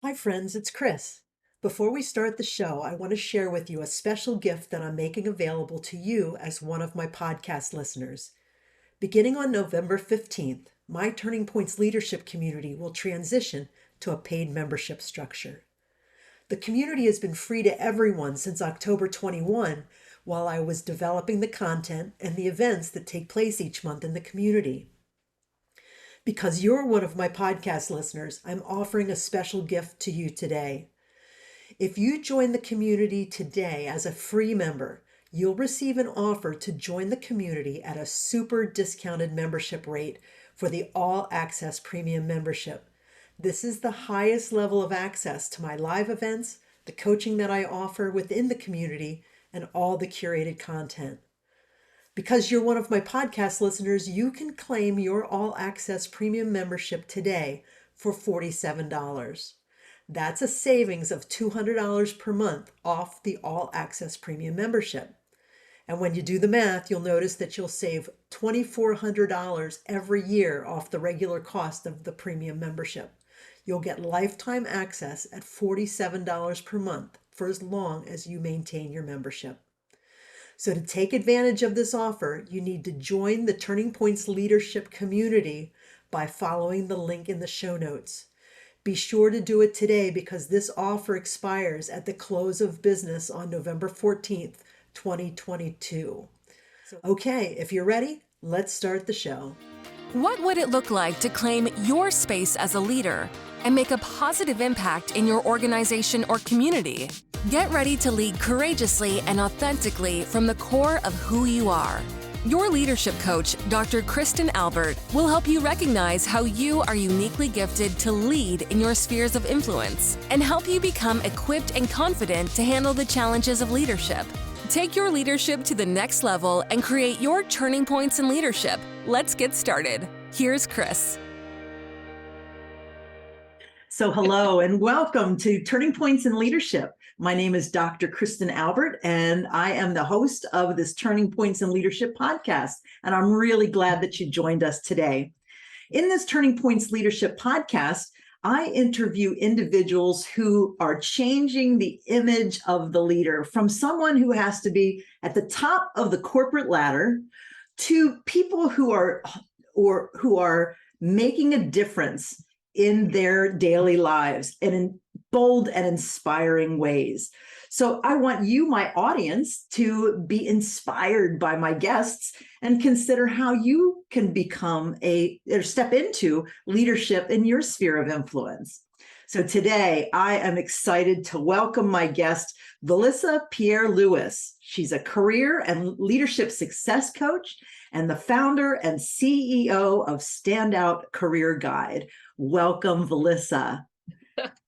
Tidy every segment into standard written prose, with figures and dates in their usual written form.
Hi, friends, it's Chris. Before we start the show, I want to share with you a special gift that I'm making available to you as one of my podcast listeners. Beginning on November 15th, my Turning Points leadership community will transition to a paid membership structure. The community has been free to everyone since October 21 while I was developing the content and the events that take place each month in the community. Because you're one of my podcast listeners, I'm offering a special gift to you today. If you join the community today as a free member, you'll receive an offer to join the community at a super discounted membership rate for the All Access Premium membership. This is the highest level of access to my live events, the coaching that I offer within the community, and all the curated content. Because you're one of my podcast listeners, you can claim your All Access Premium membership today for $47. That's a savings of $200 per month off the All Access Premium membership. And when you do the math, you'll notice that you'll save $2,400 every year off the regular cost of the premium membership. You'll get lifetime access at $47 per month for as long as you maintain your membership. So to take advantage of this offer, you need to join the Turning Points leadership community by following the link in the show notes. Be sure to do it today because this offer expires at the close of business on November 14th, 2022. Okay, if you're ready, let's start the show. What would it look like to claim your space as a leader and make a positive impact in your organization or community? Get ready to lead courageously and authentically from the core of who you are. Your leadership coach, Dr. Kristen Albert, will help you recognize how you are uniquely gifted to lead in your spheres of influence and help you become equipped and confident to handle the challenges of leadership. Take your leadership to the next level and create your turning points in leadership. Let's get started. Here's Chris. So hello and welcome to Turning Points in Leadership. My name is Dr. Kristen Albert, and I am the host of this Turning Points in Leadership podcast. And I'm really glad that you joined us today. In this Turning Points Leadership podcast, I interview individuals who are changing the image of the leader from someone who has to be at the top of the corporate ladder to people who are making a difference in their daily lives and in bold and inspiring ways. So I want you, my audience, to be inspired by my guests and consider how you can become or step into leadership in your sphere of influence. So today I am excited to welcome my guest, Valissa Pierrelouis. She's a career and leadership success coach and the founder and CEO of Standout Career Guide. Welcome, Valissa.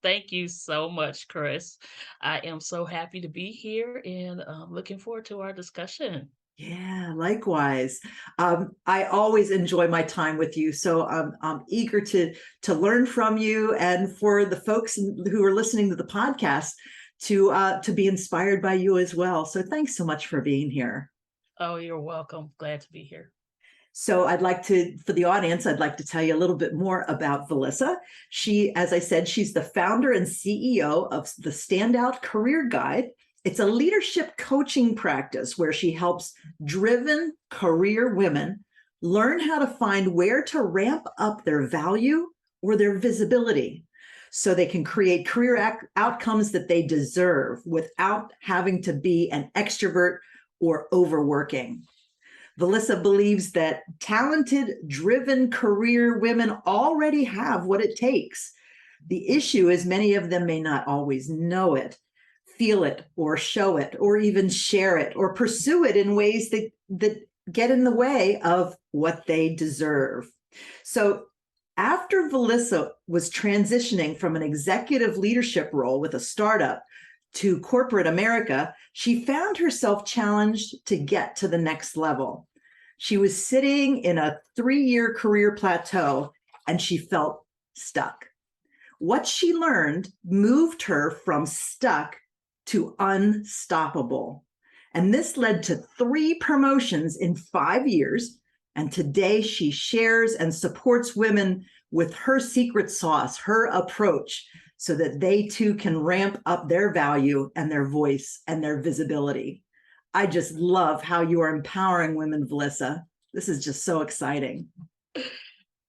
Thank you so much, Chris. I am so happy to be here and looking forward to our discussion. Yeah, likewise. I always enjoy my time with you, so I'm eager to learn from you, and for the folks who are listening to the podcast to be inspired by you as well. So thanks so much for being here. Oh, you're welcome. Glad to be here. So for the audience, I'd like to tell you a little bit more about Valissa. She, as I said, she's the founder and CEO of the Standout Career Guide. It's a leadership coaching practice where she helps driven career women learn how to find where to ramp up their value or their visibility so they can create career outcomes that they deserve without having to be an extrovert or overworking. Valissa believes that talented, driven career women already have what it takes. The issue is many of them may not always know it, feel it, or show it, or even share it, or pursue it in ways that get in the way of what they deserve. So after Valissa was transitioning from an executive leadership role with a startup to corporate America, she found herself challenged to get to the next level. She was sitting in a 3-year career plateau and she felt stuck. What she learned moved her from stuck to unstoppable. And this led to 3 promotions in 5 years. And today she shares and supports women with her secret sauce, her approach so that they too can ramp up their value and their voice and their visibility. I just love how you are empowering women, Valissa. This is just so exciting.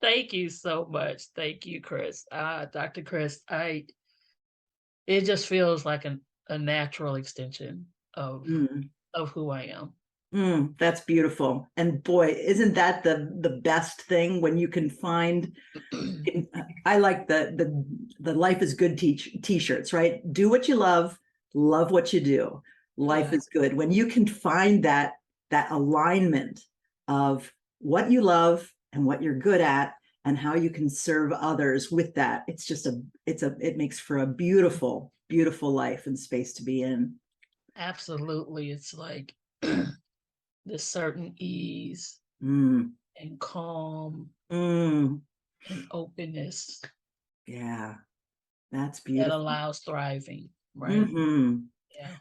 Thank you so much. Thank you, Chris. Dr. Chris, it just feels like a natural extension Mm. of who I am. That's beautiful. And boy, isn't that the best thing when you can find I like the life is good t-shirts, right? Do what you love what you do. Life Yeah, is good. When you can find that alignment of what you love and what you're good at and how you can serve others with that, it makes for a beautiful, beautiful life and space to be in. absolutely. It's like this certain ease Mm, and calm mm, and openness yeah, that's that beautiful. allows thriving, right? Hmm. Yeah.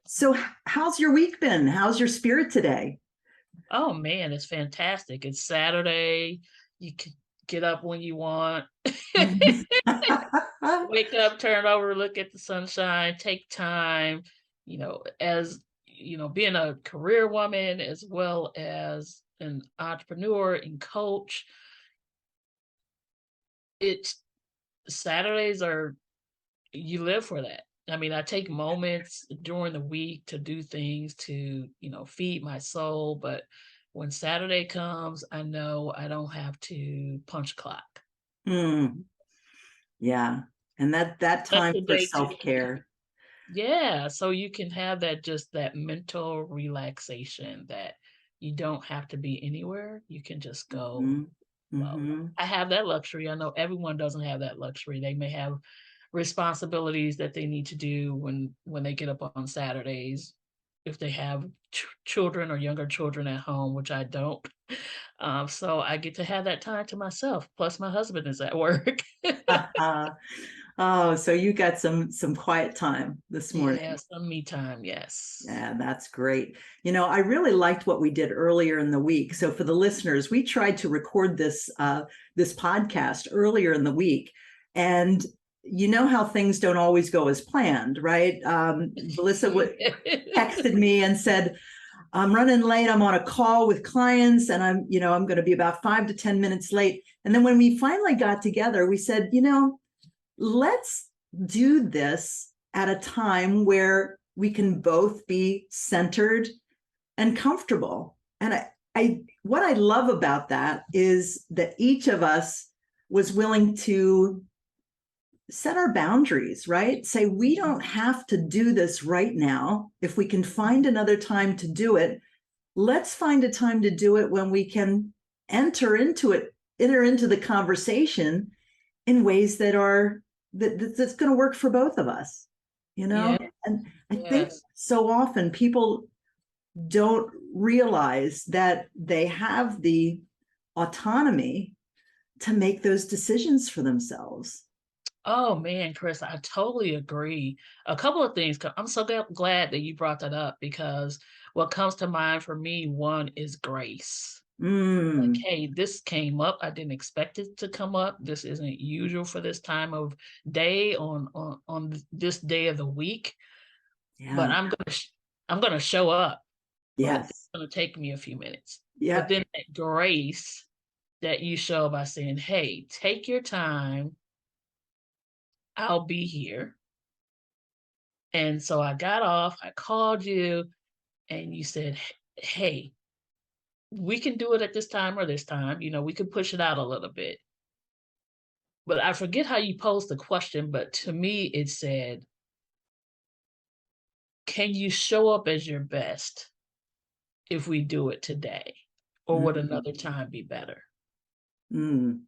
So, how's your week been? How's your spirit today? Oh man, it's fantastic. It's Saturday. You can get up when you want. Mhm. Wake up, turn over, look at the sunshine, take time, as being a career woman as well as an entrepreneur and coach. It's Saturdays are you live for that. I mean, I take moments during the week to do things to, feed my soul, but when Saturday comes, I know I don't have to punch clock. Mm, yeah. And that Let time the for day take me. self-care. Yeah, so you can have that mental relaxation that you don't have to be anywhere. You can just go Hmm. flow. Hmm. I have that luxury. I know everyone doesn't have that luxury. They may have responsibilities that they need to do when they get up on Saturdays, if they have children or younger children at home, which I don't. So I get to have that time to myself. Plus, my husband is at work. Oh, so you got some quiet time this Yeah, morning. some me time. Yes. Yeah, that's great. I really liked what we did earlier in the week. So for the listeners, we tried to record this podcast earlier in the week, and you know how things don't always go as planned, right? Melissa texted me and said, I'm running late. I'm on a call with clients and I'm going to be about 5 to 10 minutes late. And then when we finally got together, we said, let's do this at a time where we can both be centered and comfortable. And what I love about that is that each of us was willing to set our boundaries, right? Say, we don't have to do this right now. If we can find another time to do it, let's find a time to do it when we can enter into the conversation in ways that's going to work for both of us, you know? Yeah, And I think yes. so often people don't realize that they have the autonomy to make those decisions for themselves. Oh man, Chris, I totally agree. A couple of things. I'm so glad that you brought that up because what comes to mind for me, one is grace. Like, Mm, hey, this came up. I didn't expect it to come up. This isn't usual for this time of day on this day of the week. But yeah. I'm gonna show up. But it's Yes. gonna take me a few minutes. But Yeah. then that grace that you show by saying, hey, take your time. I'll be here. And so I got off, I called you, and you said, Hey, we can do it at this time or this time. We could push it out a little bit." But I forget how you posed the question, but to me, it said, "Can you show up as your best if we do it today? Or would Mm, another time be better?" mm,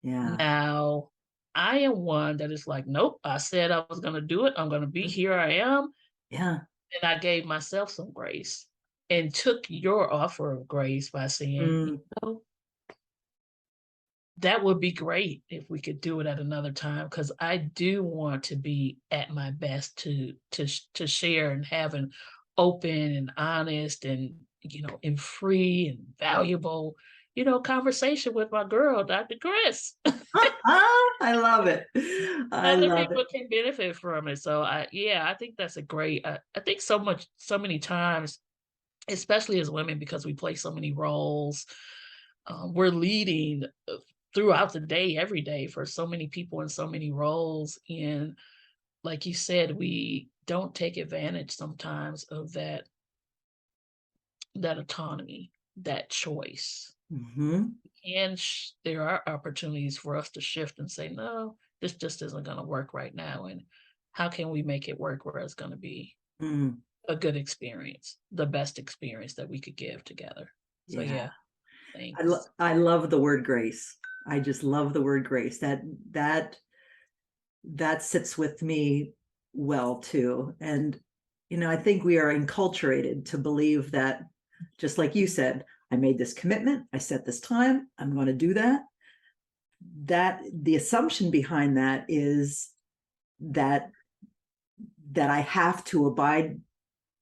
yeah. Now, I am one that is like, "Nope, I said I was going to do it. I'm going to be here. I am." Yeah. And I gave myself some grace and took your offer of grace by saying, Mm, know, that would be great if we could do it at another time because I do want to be at my best to share and have an open and honest and and free and valuable conversation with my girl, Dr. Chris. I love it. I Other love people it. can benefit from it. So I think that's a great, I think so many times, especially as women, because we play so many roles, we're leading throughout the day, every day for so many people in so many roles. And like you said, we don't take advantage sometimes of that autonomy, that choice. Hmm. And there are opportunities for us to shift and say, no, this just isn't going to work right now. And how can we make it work where it's going to be Mm, a good experience, the best experience that we could give together? So, yeah. yeah, thanks. I love the word grace. I just love the word grace. That that sits with me well too. And I think we are enculturated to believe that, just like you said, I made this commitment, I set this time, I'm going to do that. That the assumption behind that is that I have to abide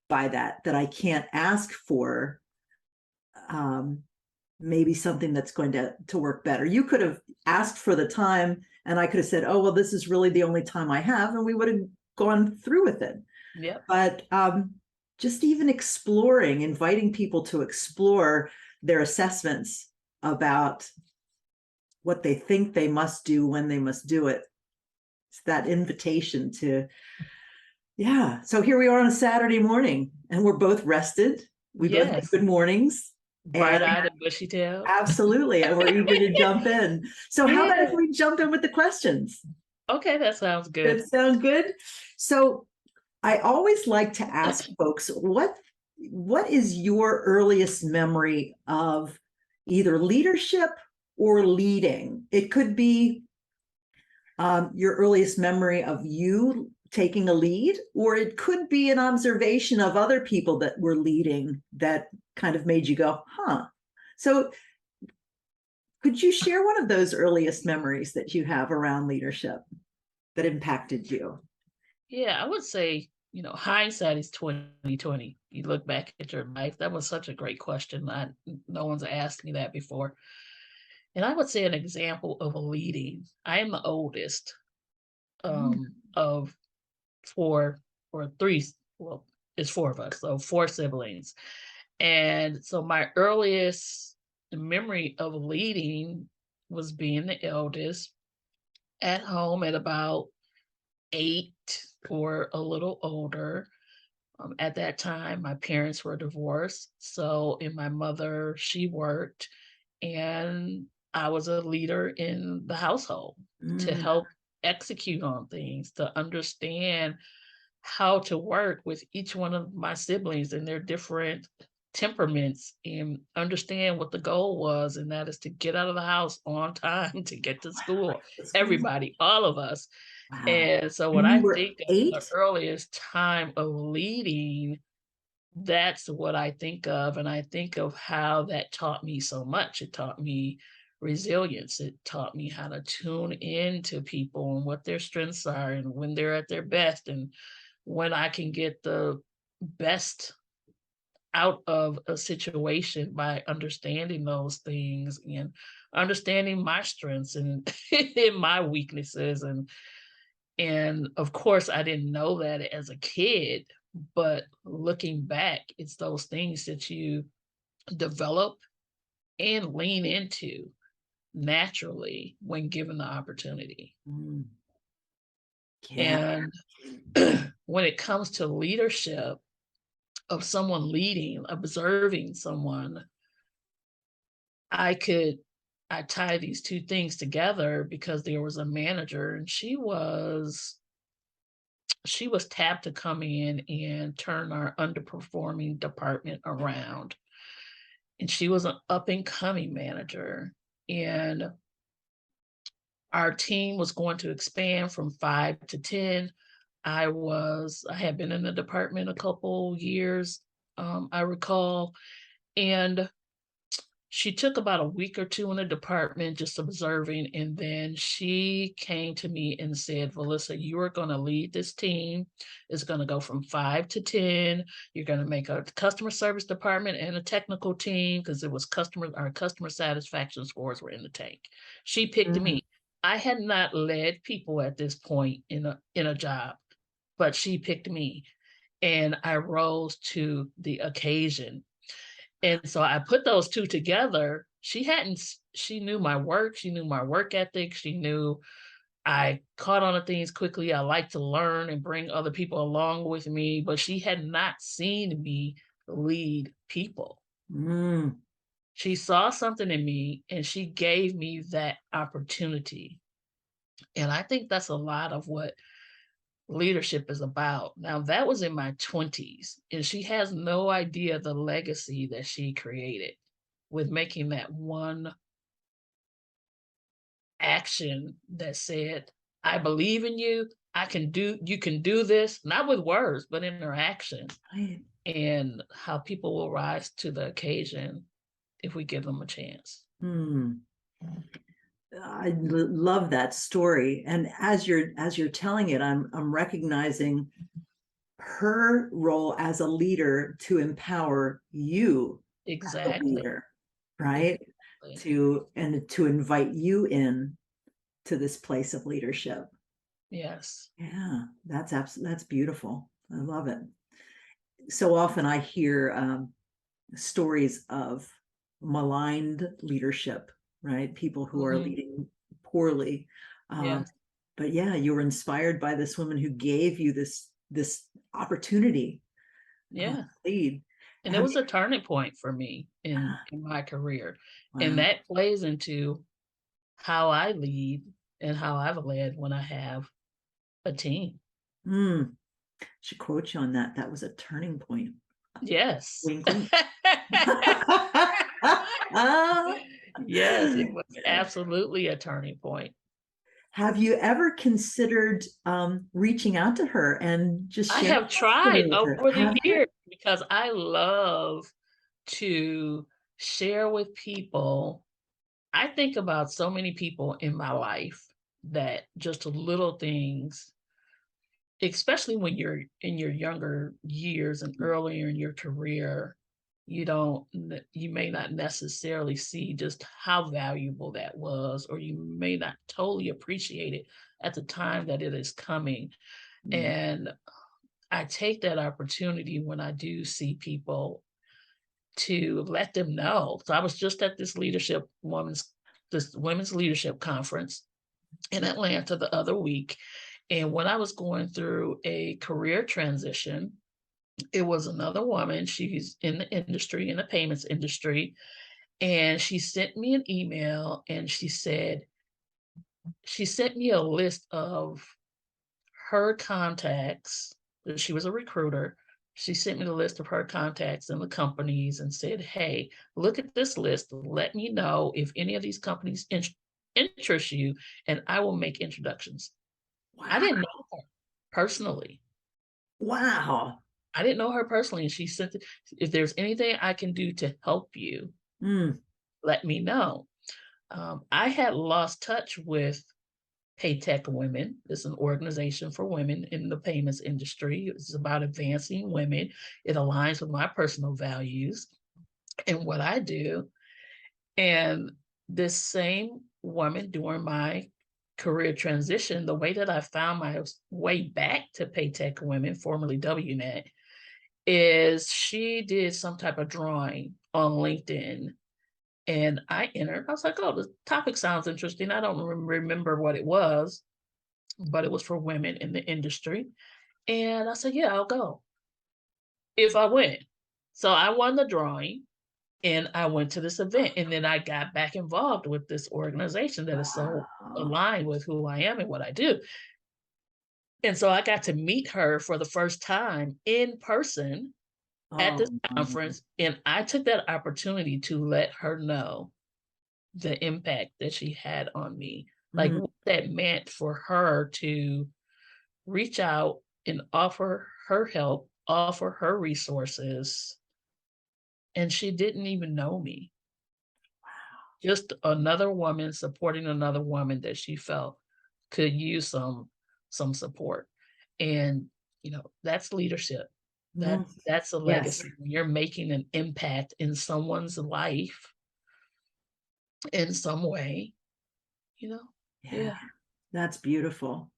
by that I can't ask for um, maybe something that's going to work better. You could have asked for the time, and I could have said, oh, well, this is really the only time I have, and we would have gone through with it. Yep. But just even exploring, inviting people to explore their assessments about what they think they must do when they must do it. It's that invitation to, yeah. So here we are on a Saturday morning, and we're both rested. We both had Yes. good mornings. And Bright eyed and bushy tailed. absolutely. And we're eager to jump in. So, how about if Yeah. we jump in with the questions? Okay. That sounds Does good. that sound good? So, I always like to ask folks what is your earliest memory of either leadership or leading? It could be your earliest memory of you taking a lead, or it could be an observation of other people that were leading that kind of made you go, huh. So could you share one of those earliest memories that you have around leadership that impacted you? Yeah. I would say, hindsight is 2020. You look back at your life. That was such a great question. No one's asked me that before. And I would say an example of a leading. I am the oldest of four or three. Well, it's four of us, so four siblings. And so my earliest memory of leading was being the eldest at home at about 8 or a little older. At that time, my parents were divorced. So, and my mother, she worked, and I was a leader in the household to Mm, help execute on things, to understand how to work with each one of my siblings and their different temperaments and understand what the goal was. And that is to get out of the house on time to get to school. the school. Everybody, all of us. Wow. And so when And you I were think of the 8? earliest time of leading, that's what I think of. And I think of how that taught me so much. It taught me resilience. It taught me how to tune in to people and what their strengths are and when they're at their best and when I can get the best out of a situation by understanding those things and understanding my strengths and and my weaknesses and of course I didn't know that as a kid, but looking back, it's those things that you develop and lean into naturally when given the opportunity. Mm, yeah. And when it comes to leadership of someone leading, observing someone, I could I tie these two things together because there was a manager and she was tapped to come in and turn our underperforming department around. And she was an up and coming manager. And our team was going to expand from 5 to 10. I had been in the department a couple years, I recall. And she took about a week or two in the department just observing, and then she came to me and said, "Valissa, you are gonna lead this team. It's gonna go from 5 to 10. You're gonna make a customer service department and a technical team because it was our customer satisfaction scores were in the tank." She picked Mm, me. I had not led people at this point in a job, but she picked me, and I rose to the occasion. And so I put those 2 together. She knew my work, she knew my work ethic, she knew I caught on to things quickly, I like to learn and bring other people along with me, but she had not seen me lead people. Mm. She saw something in me, and she gave me that opportunity, and I think that's a lot of what leadership is about. Now, that was in my 20s, and she has no idea the legacy that she created with making that one action that said, "I believe in you. You can do this," not with words, but in her action, Right. and how people will rise to the occasion if we give them a chance. Hmm. Love that story. And as you're telling it, I'm recognizing her role as a leader to empower you as a Exactly, leader, right? exactly. To invite you in to this place of leadership. Yes. Yeah, that's beautiful. I love it. So often I hear stories of maligned leadership, right? People who are Mhm. leading poorly. Um, Yes. but yeah, you were inspired by this woman who gave you this opportunity to Yeah. lead. And it Have was a turning point for me you, in my career, and wow. that plays into how I lead and how I've led when I have a team. Mm, should quote you on that. That was a turning point. Yes. Wink, wink. Yes, it was Yeah. absolutely a turning point. Have you ever considered reaching out to her and just I sharing have that story tried with her? over the Have you? years because I love to share with people. I think about so many people in my life that just little things, especially when you're in your younger years and earlier in your career, you may not necessarily see just how valuable that was, or you may not totally appreciate it at the time that it is coming. Mm, And I take that opportunity when I do see people to let them know. So I was just at this women's leadership conference in Atlanta the other week. And when I was going through a career transition, it was another woman. She's in the industry, in the payments industry. And she sent me an email and she sent me a list of her contacts. She was a recruiter. She sent me the list of her contacts in the companies and said, "Hey, look at this list. Let me know if any of these companies interest you, and I will make introductions." I wow. didn't know her personally. Wow. I didn't know her personally, and she said, "If there's anything I can do to help you, Mm, let me know." I had lost touch with Paytech Women. It's an organization for women in the payments industry. It's about advancing women. It aligns with my personal values and what I do. And this same woman during my career transition, the way that I found my way back to Paytech Women, formerly WNet, is she did some type of drawing on LinkedIn. And I entered. I was like, oh, the topic sounds interesting. I don't remember what it was, but it was for women in the industry. And I said, yeah, I'll go if I win. So I won the drawing and I went to this event. And then I got back involved with this organization that is so wow. aligned with who I am and what I do. And so I got to meet her for the first time in person at this Oh, conference. And I took that opportunity to let her know the impact that she had on me, like mm, what that meant for her to reach out and offer her help, offer her resources, and she didn't even know me. Just another woman supporting another woman that she felt could use some support. And that's leadership. mm, That's a yes. legacy. When you're making an impact in someone's life in some way, you know. Yeah, that's beautiful.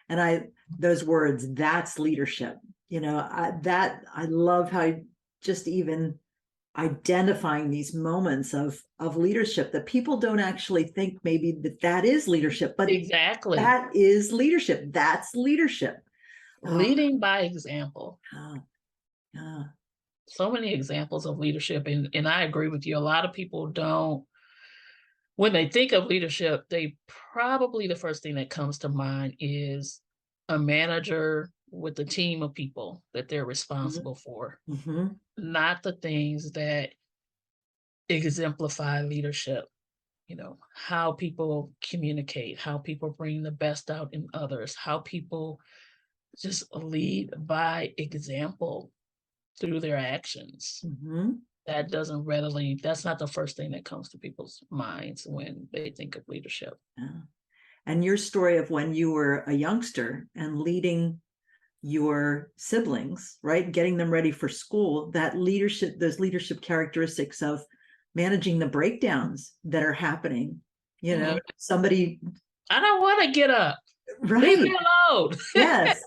And those words, that's leadership. I love how just even identifying these moments of leadership that people don't actually think maybe that is leadership, but Exactly. that is leadership. That's leadership. Leading by example. Uh, uh, So many examples of leadership. And I agree with you. A lot of people don't, when they think of leadership, they probably the first thing that comes to mind is a manager with a team of people that they're responsible for, mm-hmm, not the things that exemplify leadership. How people communicate, how people bring the best out in others, how people just lead by example through their actions. mm-hmm. That's not the first thing that comes to people's minds when they think of leadership. Yeah. And your story of when you were a youngster and leading your siblings, right? Getting them ready for school, that leadership, those leadership characteristics of managing the breakdowns that are happening, Mhm. somebody, I don't want to get up. Leave right. me alone. Yes,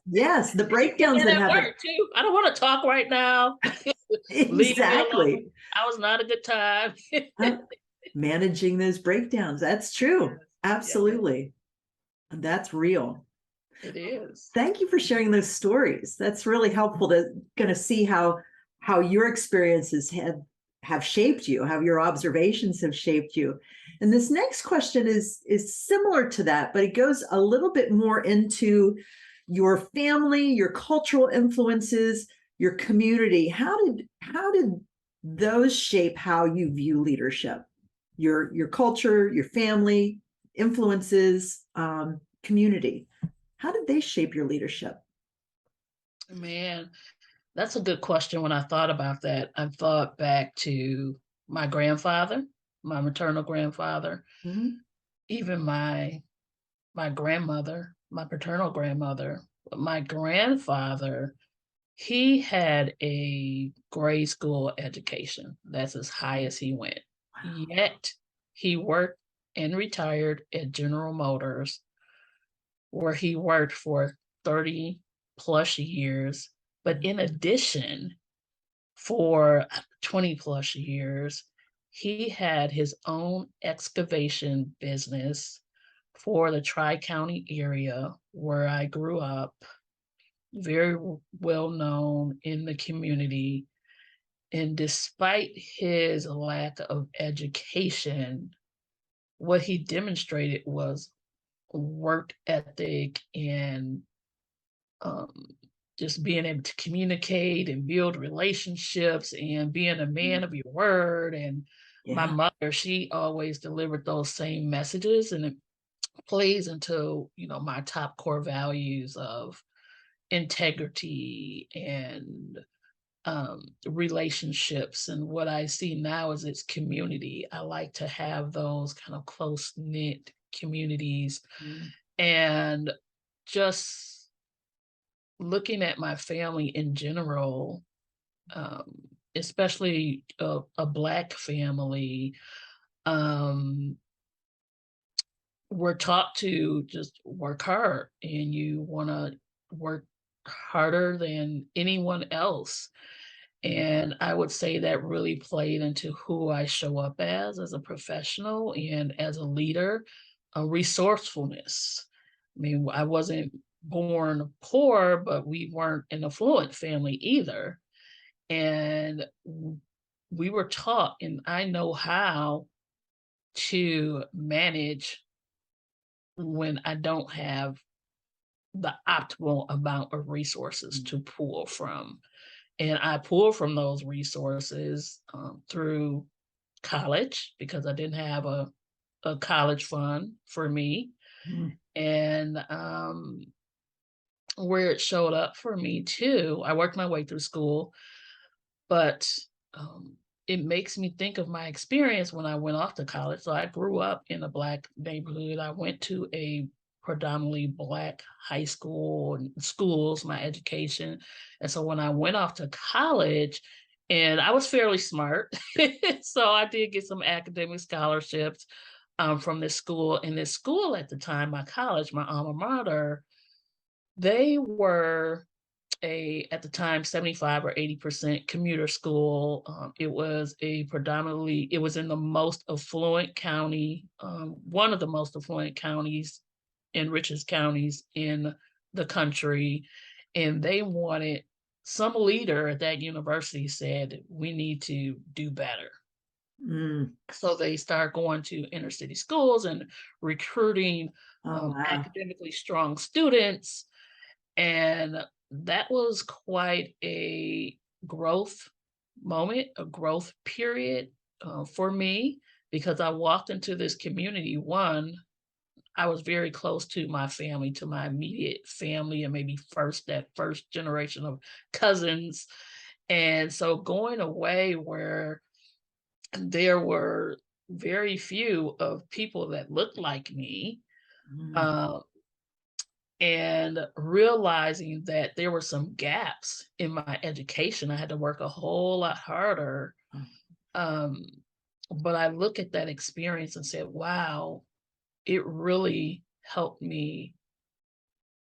the You get breakdowns that that at happen. work too. I don't want to talk right now. Leave me alone. Exactly. I was not a good time. Managing those breakdowns. That's true. Yeah, Absolutely. That's real. it is. Thank you for sharing those stories. That's really helpful to kind of see how your experiences have shaped you, how your observations have shaped you. And this next question is similar to that, but it goes a little bit more into your family, your cultural influences, your community. How did those shape how you view leadership? Your culture, your family, influences, community. How did they shape your leadership? Man, that's a good question. When I thought about that, I thought back to my grandfather, my maternal grandfather, Mhm. even my grandmother, my paternal grandmother, my grandfather. He had a grade school education. That's as high as he went. Yet he worked and retired at General Motors, where he worked for 30 plus years. But in addition, for 20 plus years, he had his own excavation business for the Tri County area where I grew up, very well known in the community. And despite his lack of education, what he demonstrated was work ethic and um, just being able to communicate and build relationships and being a man of your word. And my Yeah. mother, she always delivered those same messages, and it plays into my top core values of integrity and relationships. And what I see now is it's community. I like to have those kind of close knit communities. Mm. And just looking at my family in general, um, especially a Black family, um, we're taught to just work hard, and you want to work harder than anyone else. And I would say that really played into who I show up as a professional and as a leader, a resourcefulness. I mean, I wasn't born poor, but we weren't an affluent family either. And we were taught, and I know how to manage when I don't have the optimal amount of resources to pull from. And I pulled from those resources through college because I didn't have a college fund for me. Mm. And where it showed up for me too, I worked my way through school, but um, it makes me think of my experience when I went off to college. So I grew up in a Black neighborhood. I went to a predominantly Black high school and schools, my education. And so when I went off to college, and I was fairly smart, so I did get some academic scholarships. from this school. And this school at the time, my college, my alma mater, they were at the time, 75 or 80% commuter school. It was in the most affluent county, one of the most affluent counties and richest counties in the country. And they wanted, some leader at that university said, we need to do better. Mm. So they start going to inner city schools and recruiting Oh, wow. academically strong students. And that was quite a growth moment, a growth period for me, because I walked into this community. One, I was very close to my family, to my immediate family, and maybe that first generation of cousins. And so going away where there were very few of people that looked like me, Mm. uh, and realizing that there were some gaps in my education. I had to work a whole lot harder. Oh. Um, but I look at that experience and said, wow, it really helped me.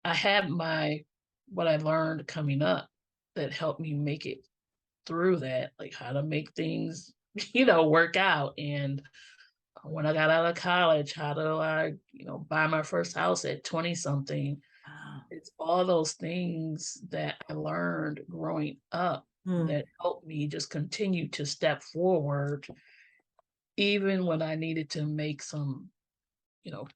I had what I learned coming up that helped me make it through that, like how to make things, work out. And when I got out of college, how do I, buy my first house at 20 something? Wow. It's all those things that I learned growing up Mm. that helped me just continue to step forward, even when I needed to make some,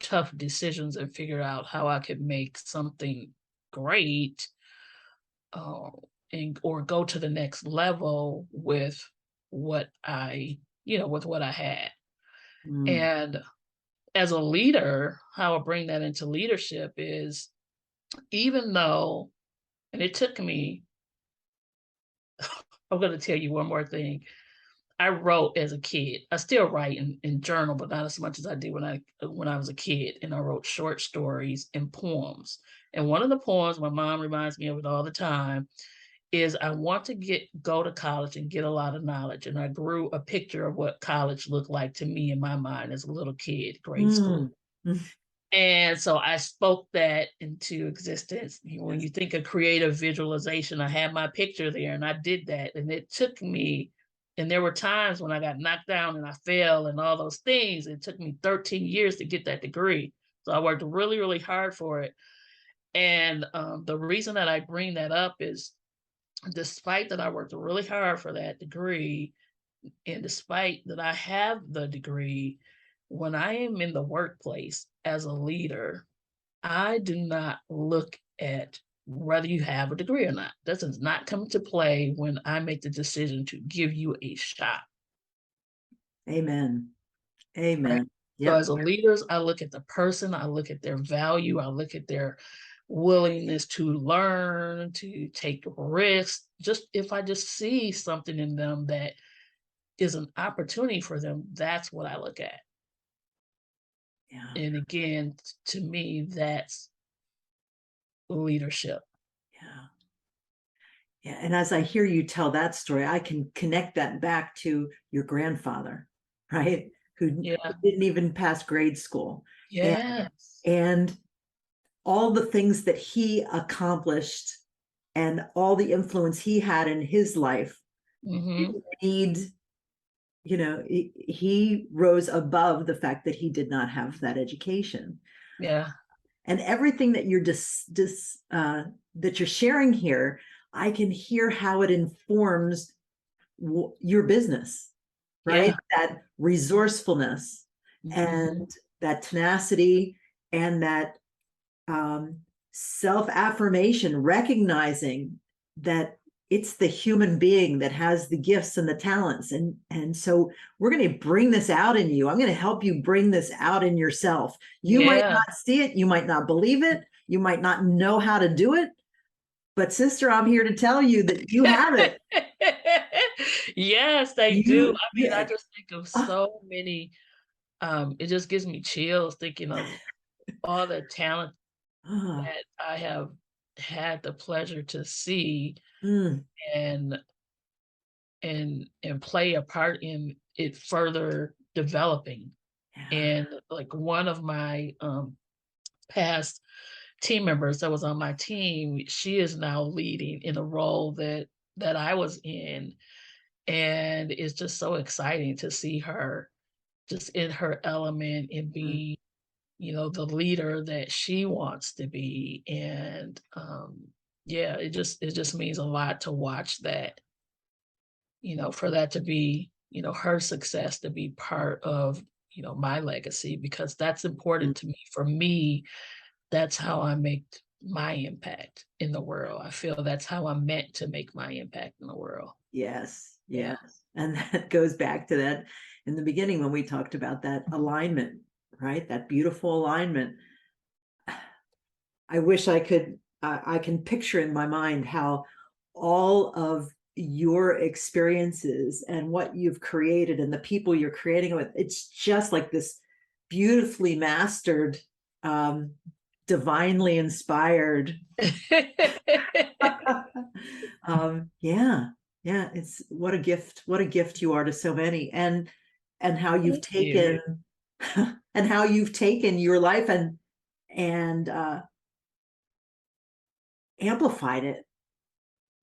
tough decisions and figure out how I could make something great, uh, or go to the next level with with what I had. Mm. And as a leader, how I bring that into leadership is, even though, and it took me, I'm going to tell you one more thing. I wrote as a kid. I still write in journal, but not as much as I did when I was a kid. And I wrote short stories and poems. And one of the poems, my mom reminds me of it all the time, is I want to go to college and get a lot of knowledge. And I drew a picture of what college looked like to me in my mind as a little kid, grade school. Mm. Mm. And so I spoke that into existence. When Yes. you think of creative visualization, I had my picture there and I did that. And it took me, and there were times when I got knocked down and I fell and all those things. It took me 13 years to get that degree. So I worked really, really hard for it. And the reason that I bring that up is, despite that I worked really hard for that degree, and despite that I have the degree, when I am in the workplace as a leader, I do not look at whether you have a degree or not. That does not come to play when I make the decision to give you a shot. Amen. Right? Amen. So Yep. as a leaders, I look at the person, I look at their value, I look at their willingness to learn, to take risks. Just if I just see something in them that is an opportunity for them, that's what I look at. Yeah. And again, to me, that's leadership. Yeah. Yeah. And as I hear you tell that story, I can connect that back to your grandfather, right? Who Yeah. didn't even pass grade school. Yes. And all the things that he accomplished and all the influence he had in his life Mm-hmm. didn't need, he rose above the fact that he did not have that education. Yeah. And everything that that you're sharing here, I can hear how it informs your business, right? Yeah. That resourcefulness Mm-hmm. and that tenacity and that self-affirmation, recognizing that it's the human being that has the gifts and the talents. And so we're going to bring this out in you. I'm going to help you bring this out in yourself. You might Yeah. not see it. You might not believe it. You might not know how to do it. But sister, I'm here to tell you that you have it. Yes, they do. You, I mean, I yeah. just think of so many, it just gives me chills thinking of all the talent Ah, that I have had the pleasure to see mm, and and play a part in it further developing. Yeah. And like one of my past team members that was on my team, she is now leading in a role that I was in. And it's just so exciting to see her just in her element and Mm, be, the leader that she wants to be. And yeah, it just means a lot to watch that, for that to be, her success to be part of, my legacy, because that's mm. important to me. For me, that's how I make my impact in the world. I feel that's how I'm meant to make my impact in the world. Yes, Yeah. yes. And that goes back to that in the beginning when we talked about that alignment, right? That beautiful alignment. I wish I could, I can picture in my mind how all of your experiences and what you've created and the people you're creating with, it's just like this beautifully mastered, um, divinely inspired. Yeah, yeah, it's what a gift you are to so many, and how you've Thank you. taken and how you've taken your life and amplified it.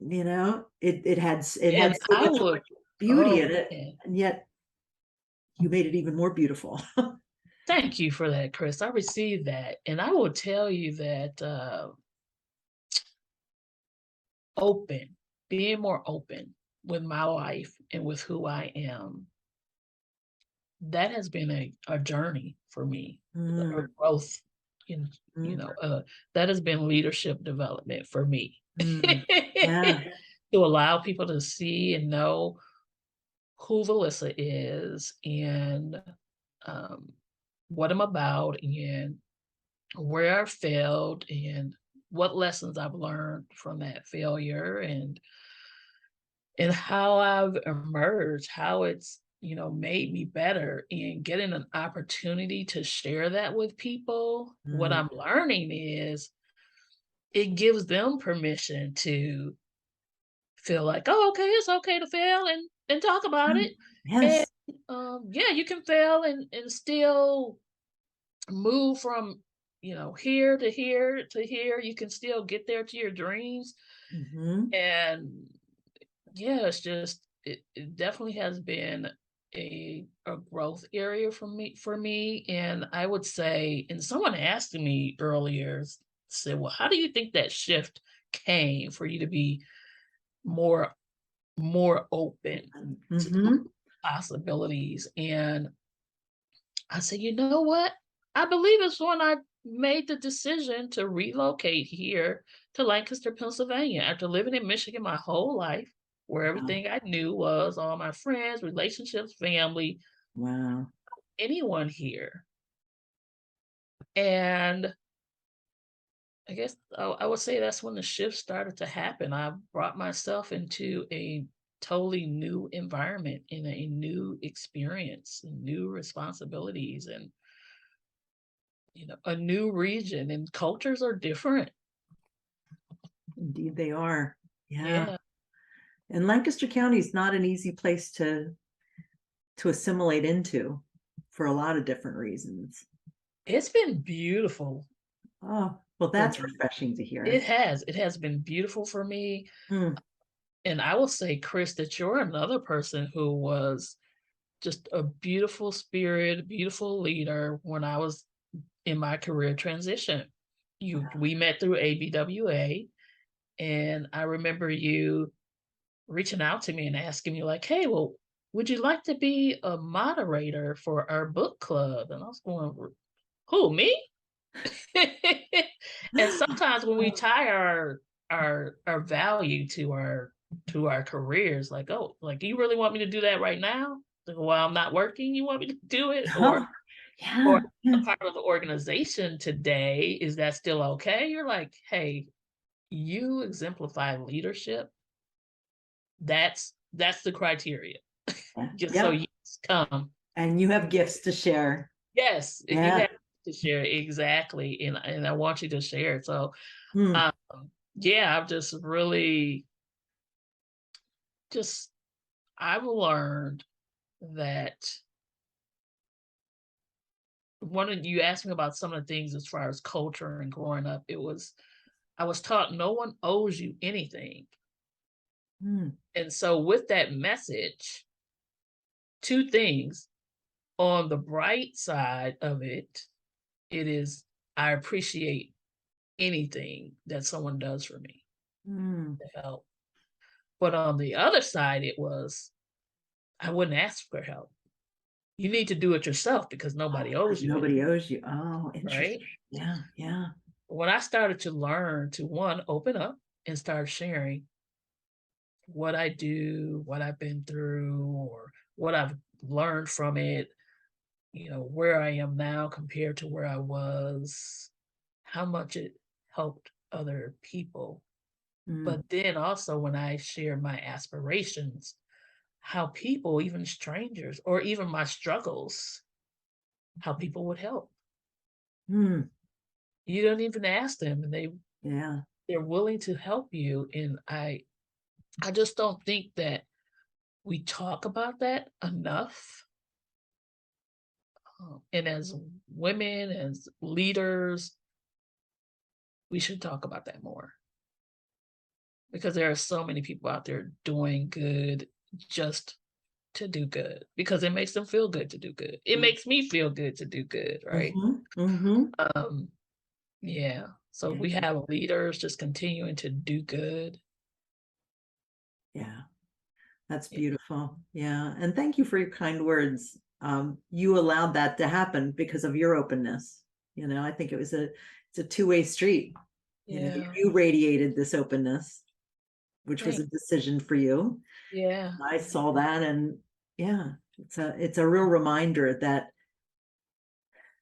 It had And so I much would beauty in oh, it, man. and yet you made it even more beautiful. Thank you for that, Chris. I received that. And I will tell you that open, being more open with my life and with who I am, that has been a journey for me, a Mm, growth in, mm, that has been leadership development for me. mm. Yeah. To allow people to see and know who Valissa is, and um, what I'm about, and where I failed, and what lessons I've learned from that failure, and how I've emerged, how it's, made me better, and getting an opportunity to share that with people. What Mm, I'm learning is it gives them permission to feel like, oh, okay, it's okay to fail and talk about mm. it. And Yes. yeah, you can fail and still move from, here to here to here. You can still get there to your dreams. Hmm. And yeah, it definitely has been a growth area for me. And I would say, and someone asked me earlier, said, well, how do you think that shift came for you to be more more open to Hmm. possibilities? And I said, you know what? I believe it's when I made the decision to relocate here to Lancaster, Pennsylvania, after living in Michigan my whole life, where Wow. everything I knew was all my friends, relationships, family, Wow. anyone here. And I guess I would say that's when the shift started to happen. I brought myself into a totally new environment, in a new experience, and new responsibilities, and a new region, and cultures are different. Indeed, they are. Yeah. Yeah, And Lancaster County is not an easy place to assimilate into for a lot of different reasons. it's been beautiful Oh, well, for that's me. refreshing to It hear. has. It has been beautiful for me. Mm, And I will say, Chris, that you're another person who was just a beautiful spirit, beautiful leader when I was in my career transition. We met through ABWA, and I remember you reaching out to me and asking me like, "Hey, well, would you like to be a moderator for our book club?" And I was going, "Who, me?" And sometimes when we tie our value to our careers, like, oh, like, you really want me to do that right now? Like, while I'm not working, you want me to do it? Or oh, or yeah, a yeah. part of the organization today, is that still okay? You're like, hey, you exemplify leadership. That's the criteria. Yeah. Just so Yep. you come. And you have gifts to share. Yes, you Yeah. have to share, exactly, and I want you to share it. So Mm, um, yeah, I've just really just I've learned that one of you asked me about some of the things as far as culture and growing up. I was taught no one owes you anything. Mm, And so with that message, two things. On the bright side of it, it is I appreciate anything that someone does for me mm. to help. But on the other side, it was I wouldn't ask for help. You need to do it yourself because nobody owes 'Cause you nobody anything, owes you. Oh, right? interesting. Yeah, yeah. When I started to learn to one, open up and start sharing what I do, what I've been through, or what I've learned from it, where I am now compared to where I was, how much it helped other people. Mm, But then also when I shared my aspirations, how people, even strangers, or even my struggles, how people would help. mm. You don't even ask them, and Yeah. they're willing to help you. And I just don't think that we talk about that enough. And as women, as leaders, we should talk about that more because there are so many people out there doing good just to do good because it makes them feel good to do good. It makes me feel good to do good, right? Mhm, mhm. Um, yeah. So Yeah, we have leaders just continuing to do good. yeah. That's Yeah. beautiful. Yeah, and thank you for your kind words. You allowed that to happen because of your openness. I think it's a two-way street. Yeah. You radiated this openness, which was Thank a decision for you. yeah. I saw that, and yeah, it's a real reminder that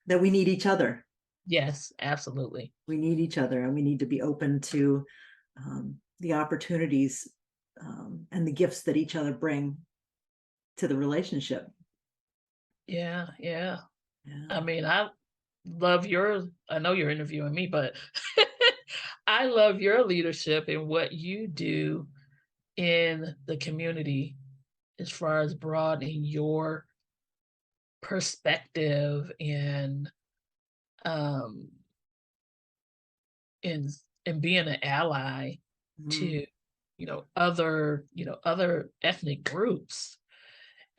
we need each other. Yes, absolutely. We need each other, and we need to be open to the opportunities and the gifts that each other bring to the relationship. Yeah, yeah. Yeah. I mean, I know you're interviewing me, but I love your leadership and what you do in the community as far as broadening your perspective um and and being an ally Mm. to other ethnic groups.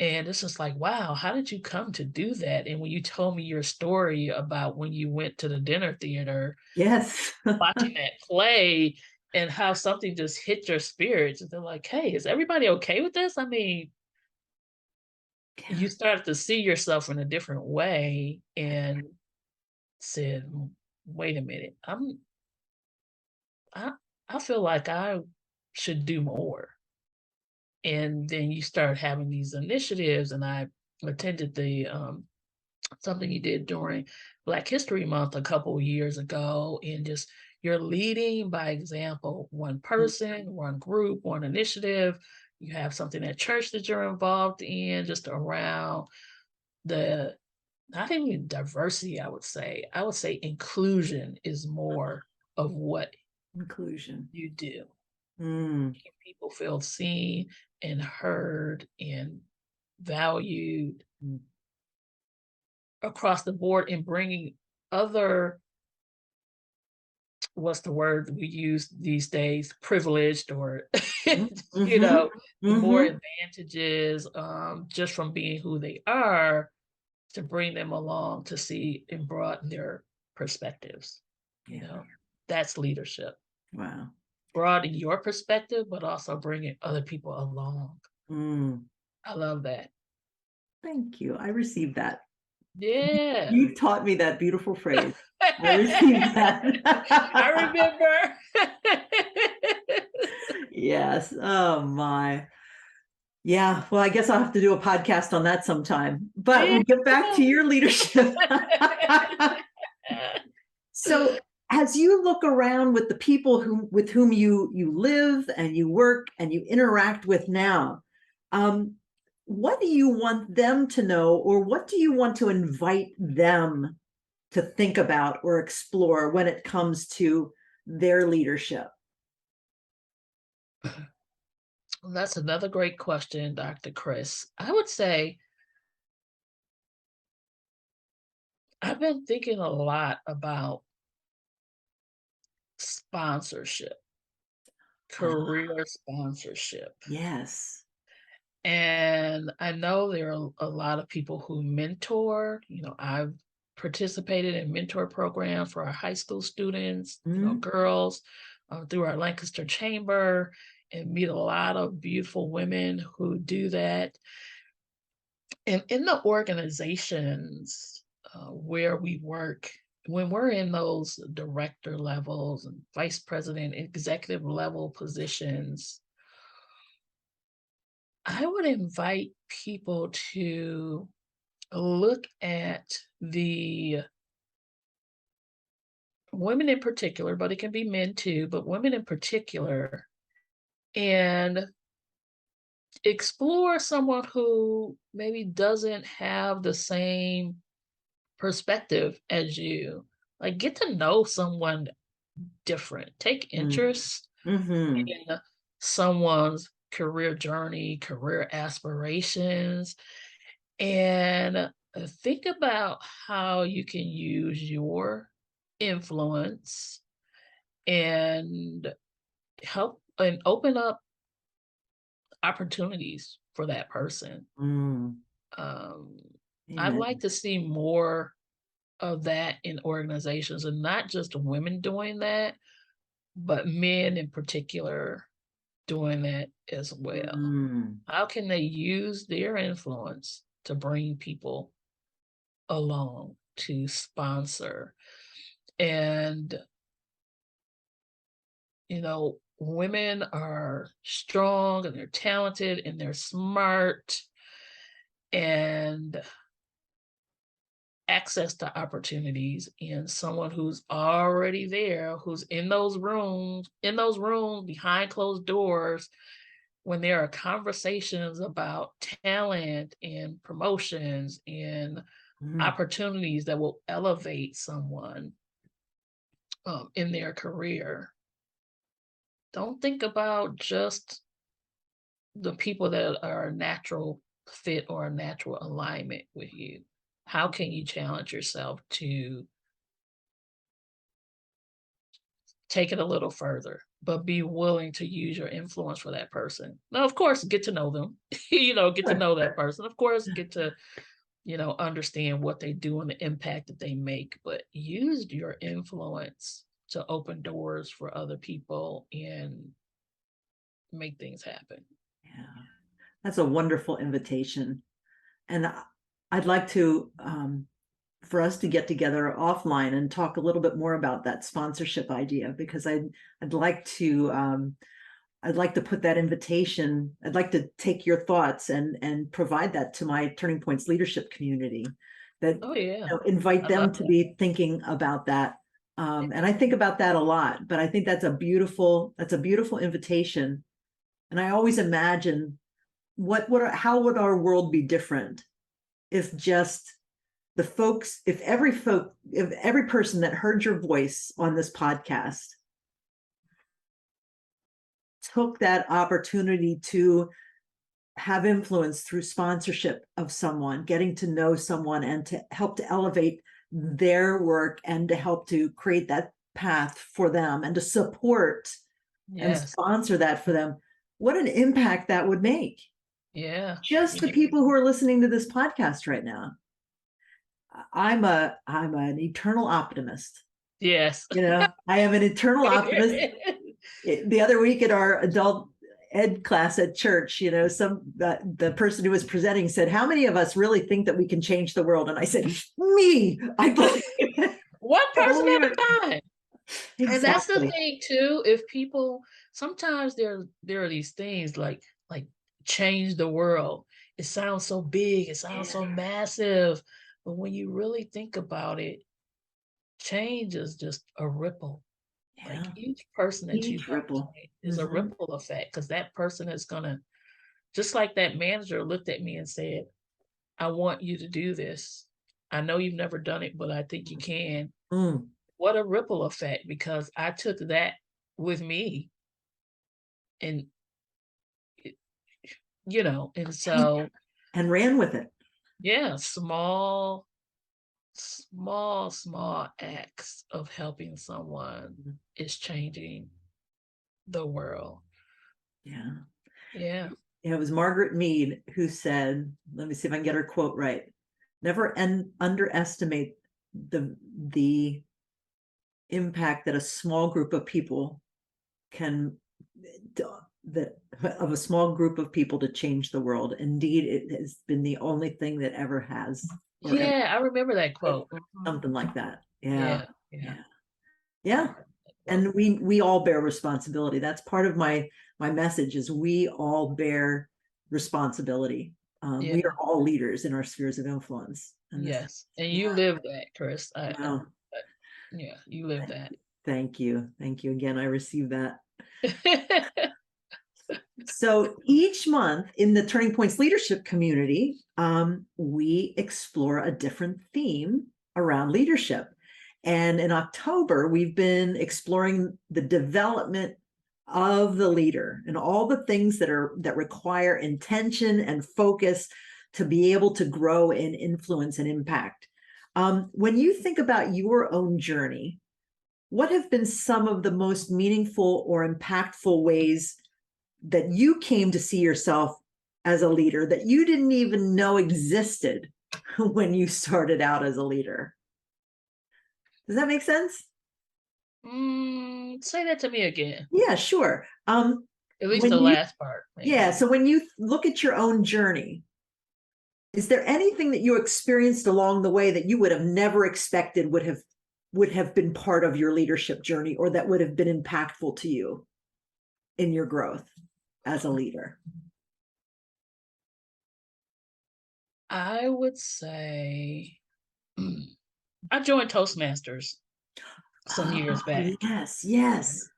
And it's just like, wow, how did you come to do that? And when you told me your story about when you went to the dinner theater Yes. watching that play and how something just hit your spirits, and they're like, hey, is everybody okay with this? I mean, you Yeah. started to see yourself in a different way and said, wait a minute, I I feel like I should do more. And then you start having these initiatives, and I attended the something you did during Black History Month a couple of years ago, and just you're leading by example. One Mm. person, one group, one initiative. You have something at church that you're involved in, just around the not even diversity. I would say inclusion is more of what Inclusion. you do. Mm. People feel seen and heard and valued Mm. across the board, and bringing other, what's the word we use these days, privileged or Mhm. you Mhm. know more Mhm. advantages just from being who they are, to bring them along to see and broaden their perspectives. you Yeah. know that's leadership. Wow. Broaden your perspective but also bringing other people along. Mm. I love that. Thank you. I received that. Yeah. You taught me that beautiful phrase. I received I that. remember. Yes. Oh my. Yeah. Well, I guess I'll have to do a podcast on that sometime. But Yeah. we'll get back to your leadership. So, as you look around with the people with whom you live and you work and you interact with now, um, what do you want them to know, or what do you want to invite them to think about or explore when it comes to their leadership? Well, that's another great question, Dr. Chris. I would say I've been thinking a lot about sponsorship, Ah, career sponsorship. yes. And I know there are a lot of people who mentor. I've participated in mentor programs for our high school students, Mm, girls, through our Lancaster Chamber, and meet a lot of beautiful women who do that. And in the organizations where we work, when we're in those director levels and vice president, executive level positions, I would invite people to look at the women in particular, but it can be men too, but women in particular, and explore someone who maybe doesn't have the same perspective as you. Like, get to know someone different. Take mm, interest mhm, in someone's career journey, career aspirations, and think about how you can use your influence and help and open up opportunities for that person. mm. Um, I'd like Amen. to see more of that in organizations, and not just women doing that, but men in particular doing that as well. Mm, How can they use their influence to bring people along, to sponsor? And, women are strong and they're talented and they're smart and access to opportunities, and someone who's already there, who's in those rooms behind closed doors, when there are conversations about talent and promotions and mm. opportunities that will elevate someone in their career. Don't think about just the people that are a natural fit or a natural alignment with you. How can you challenge yourself to take it a little further, but be willing to use your influence for that person? Now, of course, get to know them, get to Sure. know that person. Of course, get to, understand what they do and the impact that they make, but use your influence to open doors for other people and make things happen. Yeah, that's a wonderful invitation. And I'd like to, for us to get together offline and talk a little bit more about that sponsorship idea, because I'd like to, I'd like to put that invitation. I'd like to take your thoughts and provide that to my Turning Points leadership community. That, Oh yeah, invite I love them to be thinking about that. And that. I think about that a lot. But I think that's a beautiful invitation. And I always imagine how would our world be different if just if every person that heard your voice on this podcast took that opportunity to have influence through sponsorship of someone, getting to know someone, and to help to elevate their work and to help to create that path for them and to support and Yes. sponsor that for them. What an impact that would make. Yeah. Just the Yeah. people who are listening to this podcast right now. I'm an eternal optimist. Yes. I am an eternal optimist. The other week at our adult ed class at church, the person who was presenting said, "How many of us really think that we can change the world?" And I said, "Me, I believe it. One I person believe at it." a time. And that's the Exactly. thing too. If people sometimes there are these things like change the world. It sounds so big, it sounds Yeah. so massive. But when you really think about it, change is just a ripple. Like Yeah. each person that you Each help ripple. change is a Mm-hmm. ripple effect, because that person is gonna, just like that manager looked at me and said, I want you to do this. I know you've never done it, but I think you can. Mm. What a ripple effect, because I took that with me, and it- and so And ran with it. yeah, small small acts of helping someone is changing the world. Yeah. Yeah. Yeah, it was Margaret Mead who said, let me see if I can get her quote right. Never underestimate the impact that a small group of people can that of a small group of people to change the world. Indeed, it has been the only thing that ever has, or ever, Yeah, I remember that quote. something like that. Yeah, Yeah. yeah. And we all bear responsibility. That's part of my message is we all bear responsibility. Yeah. We are all leaders in our spheres of influence. And Yes. And you live that, Chris. Wow. Yeah, you live that. Thank you. Thank you again. I received that. So each month in the Turning Points leadership community, we explore a different theme around leadership. And in October, we've been exploring the development of the leader and all the things that require intention and focus to be able to grow in influence and impact. When you think about your own journey, what have been some of the most meaningful or impactful ways that you came to see yourself as a leader that you didn't even know existed when you started out as a leader? Does that make sense? Say that to me again. Yeah, sure. At least the last part. Maybe. Yeah, so when you look at your own journey, is there anything that you experienced along the way that you would have never expected would have been part of your leadership journey, or that would have been impactful to you in your growth as a leader? I would say I joined Toastmasters some years back. Yes.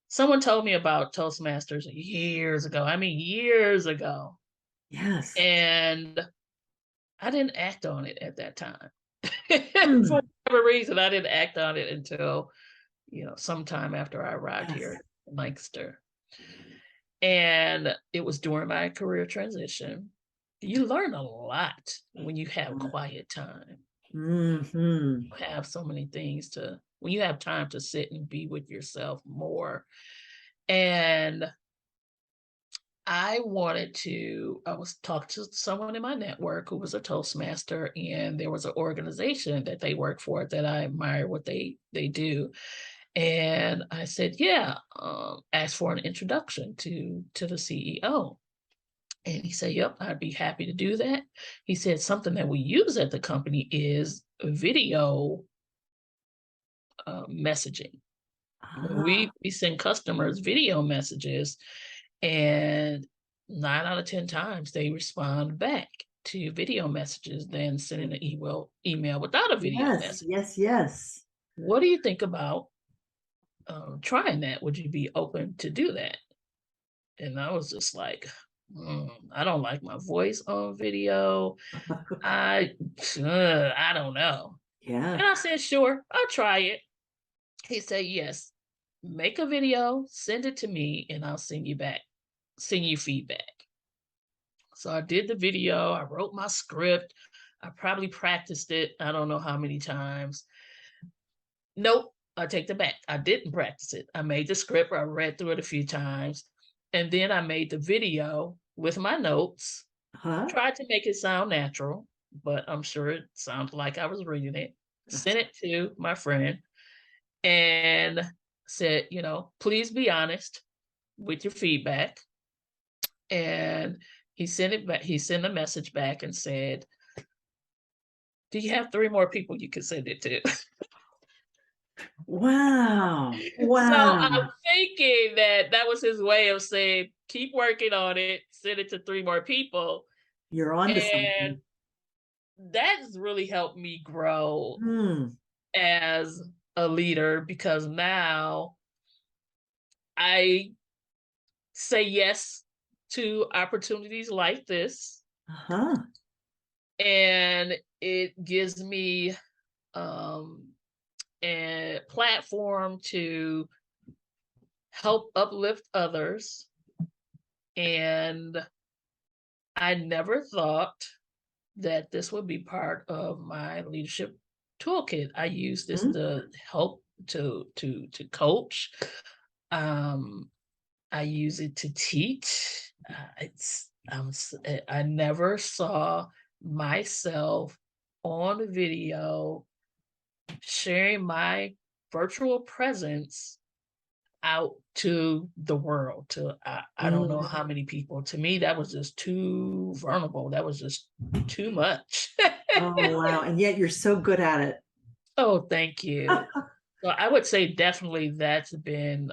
Someone told me about Toastmasters years ago. I mean, years ago. Yes. And I didn't act on it at that time. Hmm. For whatever reason, I didn't act on it until, sometime after I arrived Yes. here in Lancaster. And it was during my career transition. You learn a lot when you have quiet time. Mm-hmm. You have so many things when you have time to sit and be with yourself more. And I was talking to someone in my network who was a Toastmaster, and there was an organization that they work for that I admire what they do. And I said, yeah, ask for an introduction to the CEO. And he said, yep, I'd be happy to do that. He said something that we use at the company is video messaging. We send customers video messages, and 9 out of 10 times they respond back to video messages than sending an email without a video message. Yes. What do you think about trying that? Would you be open to do that? And I was just like, I don't like my voice on video. I don't know. Yeah. And I said, sure, I'll try it. He said, yes, make a video, send it to me, and I'll send you feedback. So I did the video, I wrote my script. I probably practiced it, I don't know how many times. Nope, I take that back. I didn't practice it. I made the script, I read through it a few times, and then I made the video with my notes. Tried to make it sound natural, but I'm sure it sounded like I was reading it. Sent it to my friend and said, please be honest with your feedback. And he sent it back. He sent a message back and said, do you have 3 more people you can send it to? Wow. So I'm thinking that was his way of saying, keep working on it, send it to 3 more people. You're on to And something. that's really helped me grow as a leader, because now I say yes to opportunities like this. And it gives me a platform to help uplift others. And I never thought that this would be part of my leadership toolkit. I use this Mm, to help to coach. Um, I use it to teach. I never saw myself on video sharing my virtual presence out to the world. I don't know mm. how many people. To me, that was just too vulnerable. That was just too much. Oh, wow. And yet you're so good at it. Oh, thank you. So I would say definitely that's been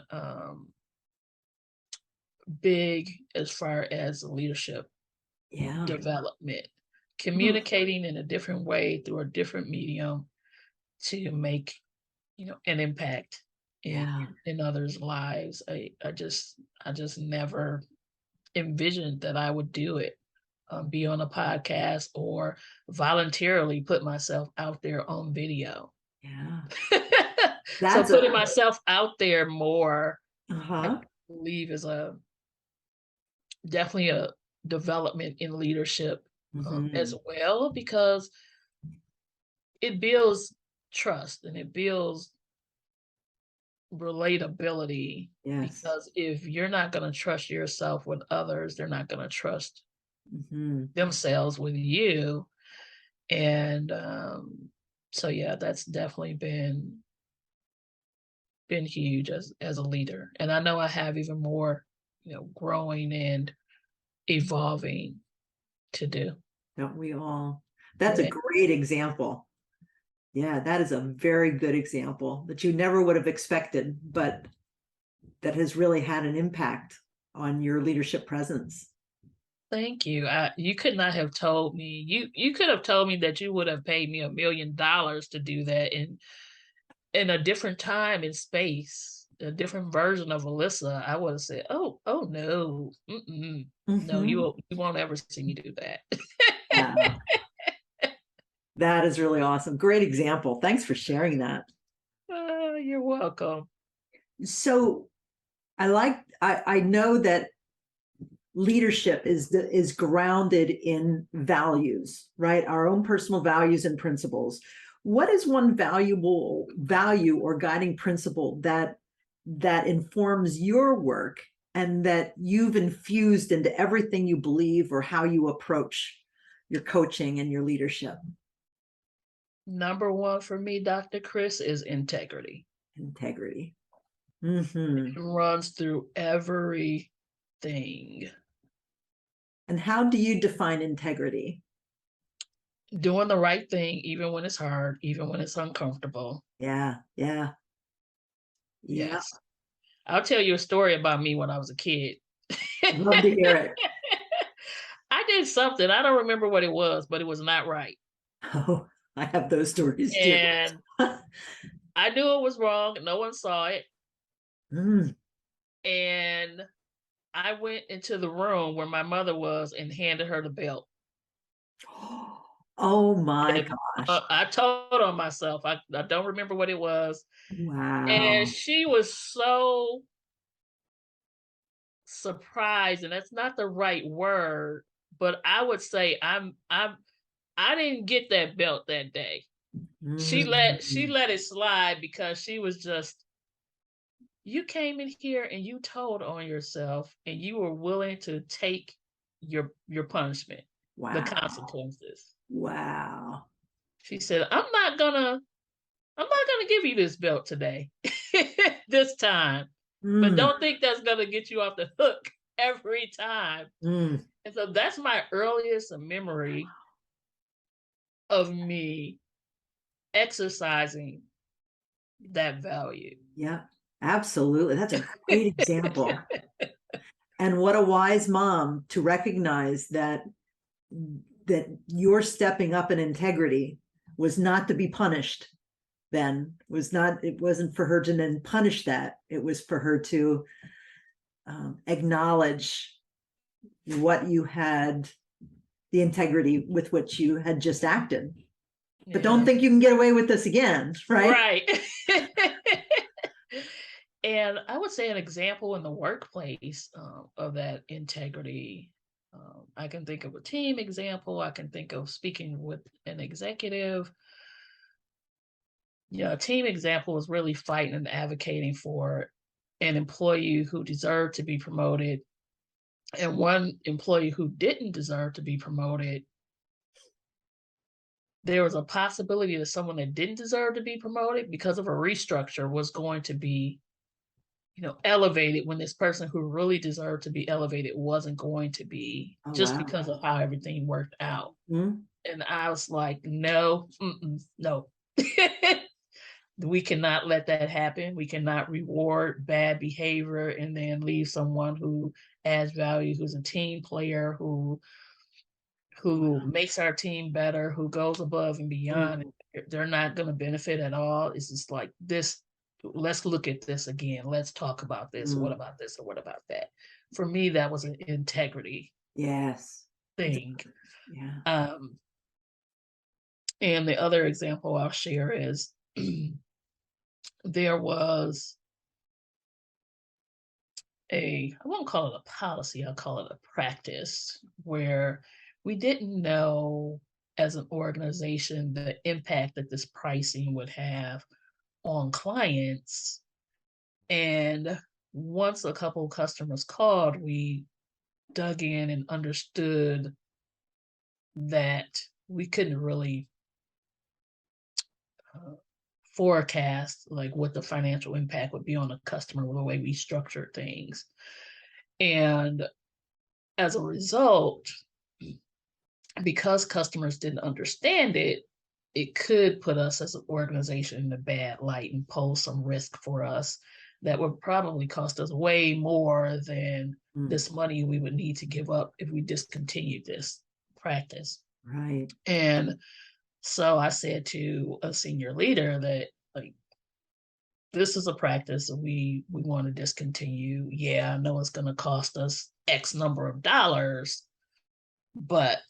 big as far as leadership Yeah. development, Mm, communicating in a different way through a different medium to make, an impact yeah. in others' lives. I just never envisioned that I would do it, be on a podcast or voluntarily put myself out there on video. Yeah. So That's a, putting myself out there more, I uh-huh. believe is a definitely a development in leadership, as Hmm. well, because it builds trust and it builds relatability. Yes. Because if you're not going to trust yourself with others, they're not going to trust Hmm. themselves with you. And so yeah, that's definitely been huge as a leader. And I know I have even more, growing and evolving to do. Don't we all? That's a Yeah. great example. Yeah, that is a very good example that you never would have expected, but that has really had an impact on your leadership presence. Thank you. You could not have told me. You could have told me that you would have paid me $1 million to do that in a different time and space, a different version of Valissa. I would have said, "Oh no, no, Hmm. you won't ever see me do that." Yeah, that is really awesome. Great example. Thanks for sharing that. You're welcome. So I know that leadership is grounded in values, right? Our own personal values and principles. What is one valuable value or guiding principle that informs your work and that you've infused into everything you believe or how you approach your coaching and your leadership? Number one for me, Dr. Chris, is integrity. Integrity. Hmm. It runs through everything. And how do you define integrity? Doing the right thing, even when it's hard, even when it's uncomfortable. Yeah, yeah, yeah. Yes. I'll tell you a story about me when I was a kid. I'd love to hear it. I did something. I don't remember what it was, but it was not right. Oh, I have those stories too. And I knew it was wrong. No one saw it. Mm. And I went into the room where my mother was and handed her the belt. Oh my And gosh. I told on myself. I don't remember what it was. And Wow. she was so surprised, and that's not the right word, but I would say I didn't get that belt that day. She Mm. let it slide because she was just, you came in here and you told on yourself and you were willing to take your punishment, the Wow. consequences. Wow. She said, I'm not gonna give you this belt today, this time. But Mm. don't think that's gonna get you off the hook every time. Mm. And so that's my earliest memory of me exercising that value. Yeah, absolutely. That's a great example. And what a wise mom to recognize that your stepping up in integrity was not to be punished then, was not, it wasn't for her to then punish that. It was for her to acknowledge what you had, the integrity with which you had just acted. But don't Yeah. think you can get away with this again, right? Right. And I would say an example in the workplace, of that integrity. I can think of a team example. I can think of speaking with an executive. a team example was really fighting and advocating for an employee who deserved to be promoted, and one employee who didn't deserve to be promoted. There was a possibility that someone that didn't deserve to be promoted because of a restructure was going to be, elevated, when this person who really deserved to be elevated wasn't going to be, Oh, just wow. because of how everything worked out. Mm-hmm. And I was like, no, no. We cannot let that happen. We cannot reward bad behavior and then leave someone who adds value, who's a team player, who makes our team better, who goes above and beyond. They're not going to benefit at all. It's just like this. Let's look at this again. Let's talk about this. What about this? Or what about that? For me, that was an integrity Yes. thing. Yeah. And the other example I'll share is there was I won't call it a policy, I'll call it a practice, where we didn't know as an organization the impact that this pricing would have on clients. And once a couple of customers called, we dug in and understood that we couldn't really forecast like what the financial impact would be on a customer with the way we structured things. And as a result, because customers didn't understand it, it could put us as an organization in a bad light and pose some risk for us that would probably cost us way more than this money we would need to give up if we discontinued this practice. Right. And so I said to a senior leader that, like, this is a practice that we want to discontinue. Yeah, I know it's going to cost us X number of dollars, but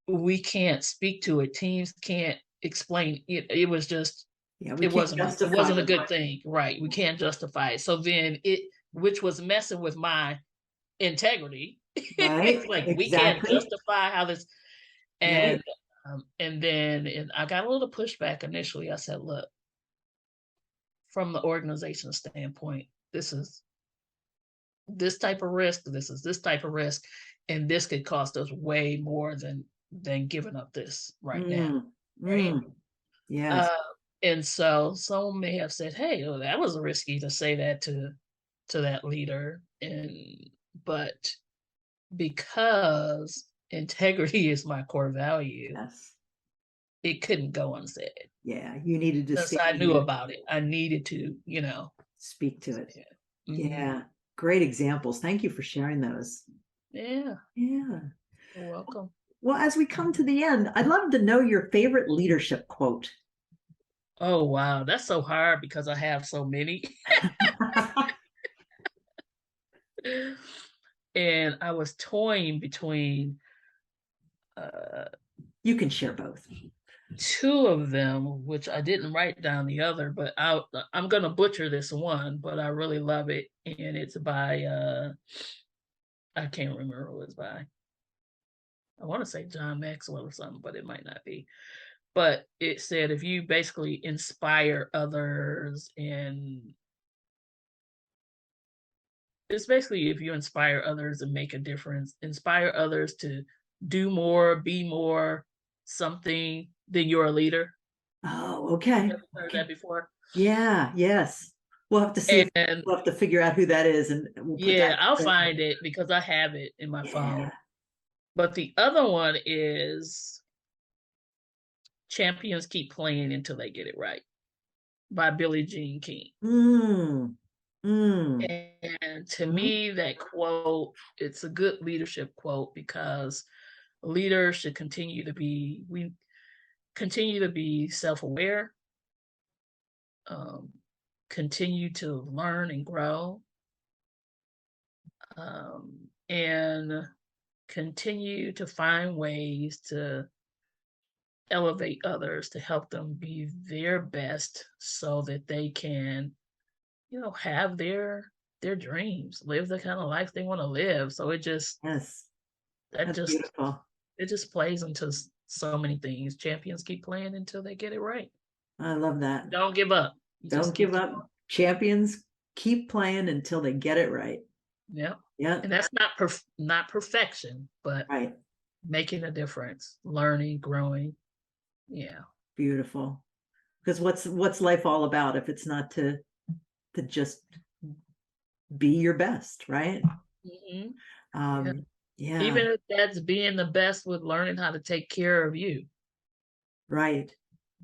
we can't speak to it. Teams can't explain it. It was just, it wasn't a good thing. Right. We can't justify it. So then which was messing with my integrity. Right. Like, exactly. we can't justify how this, and Right. And then I got a little pushback initially. I said, look, from the organization standpoint, this is this type of risk, this is this type of risk, and this could cost us way more than giving up this right now. Right. Yes. And so someone may have said, hey, oh, that was risky to say that to that leader. But because integrity is my core value, Yes. it couldn't go unsaid. Yeah. You needed to Because I knew about it. I needed to, speak to it. Yeah. Yeah. Great examples. Thank you for sharing those. Yeah. Yeah. You're welcome. Well, as we come to the end, I'd love to know your favorite leadership quote. Oh, wow. That's so hard because I have so many. And I was toying between you can share both. Two of them, which I didn't write down the other, but I'm going to butcher this one, but I really love it. And it's by, I can't remember who it's by. I want to say John Maxwell or something, but it might not be. But it said, if you basically inspire others, and it's basically if you inspire others and make a difference, inspire others to do more, be more, something, then you're a leader. Oh, okay. Have you heard that before? Yeah, yes. We'll have to see. We'll have to figure out who that is, and we'll put that. I'll find it because I have it in my phone. But the other one is Champions Keep Playing Until They Get It Right by Billie Jean King. And to me, that quote, it's a good leadership quote, because leaders should continue to be self-aware, continue to learn and grow, and continue to find ways to elevate others, to help them be their best so that they can, have their dreams, live the kind of life they want to live. So it just, Yes, that's beautiful. It just plays into so many things. Champions keep playing until they get it right. I love that. Don't give up. Don't give up. Going. Champions keep playing until they get it right. Yeah. Yeah. And that's not perfection, but Right. making a difference, learning, growing. Yeah. Beautiful. Because what's life all about if it's not to just be your best, right? Mm-hmm. Yeah. Even if that's being the best with learning how to take care of you. Right.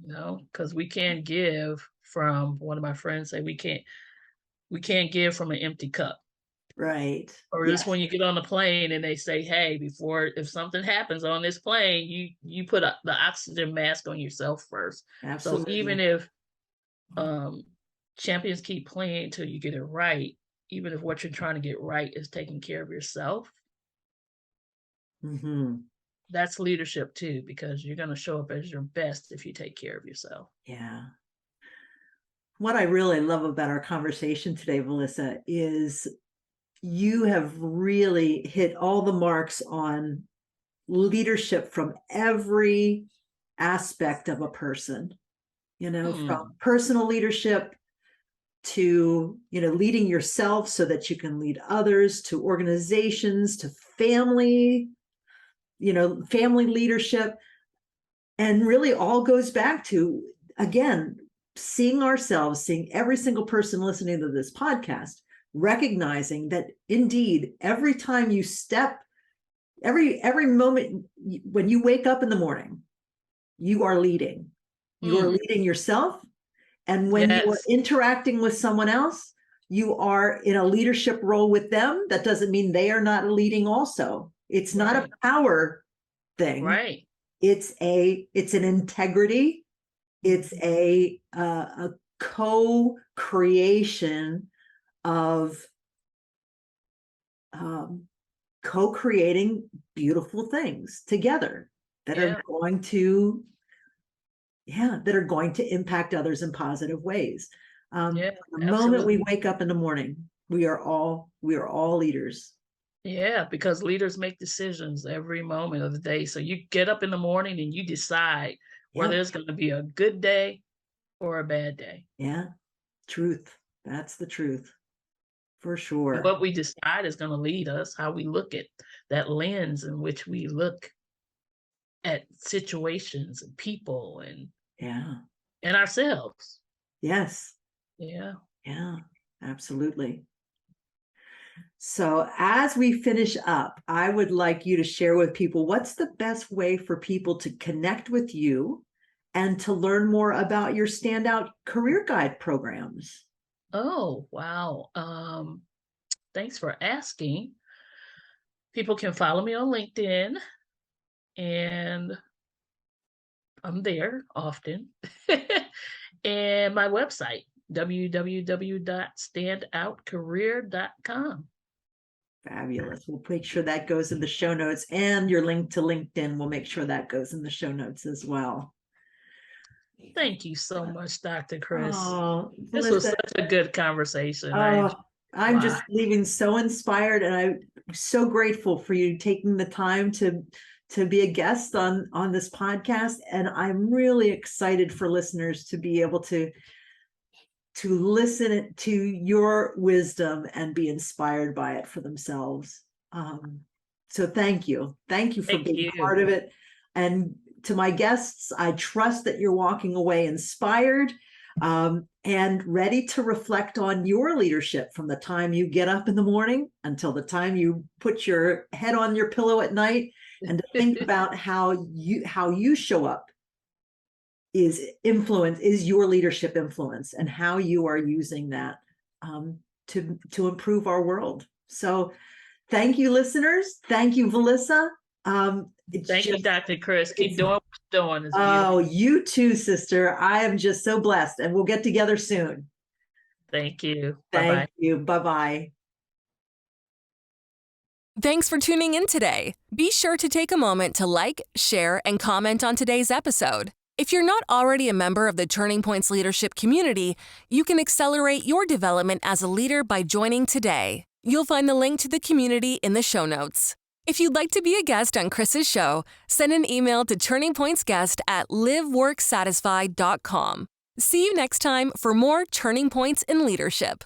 Because we can't give from, one of my friends say, we can't give from an empty cup. Right. Or just when you get on the plane and they say, hey, if something happens on this plane, you put the oxygen mask on yourself first. Absolutely. So even if champions keep playing until you get it right, even if what you're trying to get right is taking care of yourself, that's leadership too, because you're going to show up as your best if you take care of yourself. Yeah. What I really love about our conversation today, Valissa, is you have really hit all the marks on leadership from every aspect of a person, from personal leadership to, leading yourself so that you can lead others, to organizations, to family, family leadership. And really all goes back to, again, seeing every single person listening to this podcast, recognizing that indeed, every time you step, every moment when you wake up in the morning, you are leading. You are leading yourself. And when you are interacting with someone else, you are in a leadership role with them. That doesn't mean they are not leading also. It's not a power thing. Right. It's an integrity. It's a co-creation of co-creating beautiful things together that are going to impact others in positive ways. The moment we wake up in the morning, we are all leaders. Yeah, because leaders make decisions every moment of the day. So you get up in the morning and you decide whether it's going to be a good day or a bad day. Yeah, truth. That's the truth. For sure. And what we decide is going to lead us, how we look at that lens in which we look at situations and people and ourselves. Yes. Yeah. Yeah, absolutely. So as we finish up, I would like you to share with people what's the best way for people to connect with you and to learn more about your Standout Career Guide programs. Oh, wow. Thanks for asking. People can follow me on LinkedIn, and I'm there often. And my website, www.standoutcareer.com. Fabulous. We'll make sure that goes in the show notes, and your link to LinkedIn, we'll make sure that goes in the show notes as well. Thank you so much, Dr. Chris. Oh, this was such a good conversation. I'm just leaving so inspired, and I'm so grateful for you taking the time to be a guest on this podcast. And I'm really excited for listeners to be able to listen to your wisdom and be inspired by it for themselves. So thank you for being part of it. And to my guests, I trust that you're walking away inspired and ready to reflect on your leadership from the time you get up in the morning until the time you put your head on your pillow at night, and to think about how you show up is your leadership influence, and how you are using that to improve our world. So thank you, listeners. Thank you, Valissa. Thank you, Dr. Chris. Keep doing what you're doing. Oh, you too, sister. I am just so blessed, and we'll get together soon. Thank you. Thank you. Bye-bye. Thanks for tuning in today. Be sure to take a moment to like, share, and comment on today's episode. If you're not already a member of the Turning Points Leadership community, you can accelerate your development as a leader by joining today. You'll find the link to the community in the show notes. If you'd like to be a guest on Chris's show, send an email to turningpointsguest@liveworksatisfied.com. See you next time for more Turning Points in Leadership.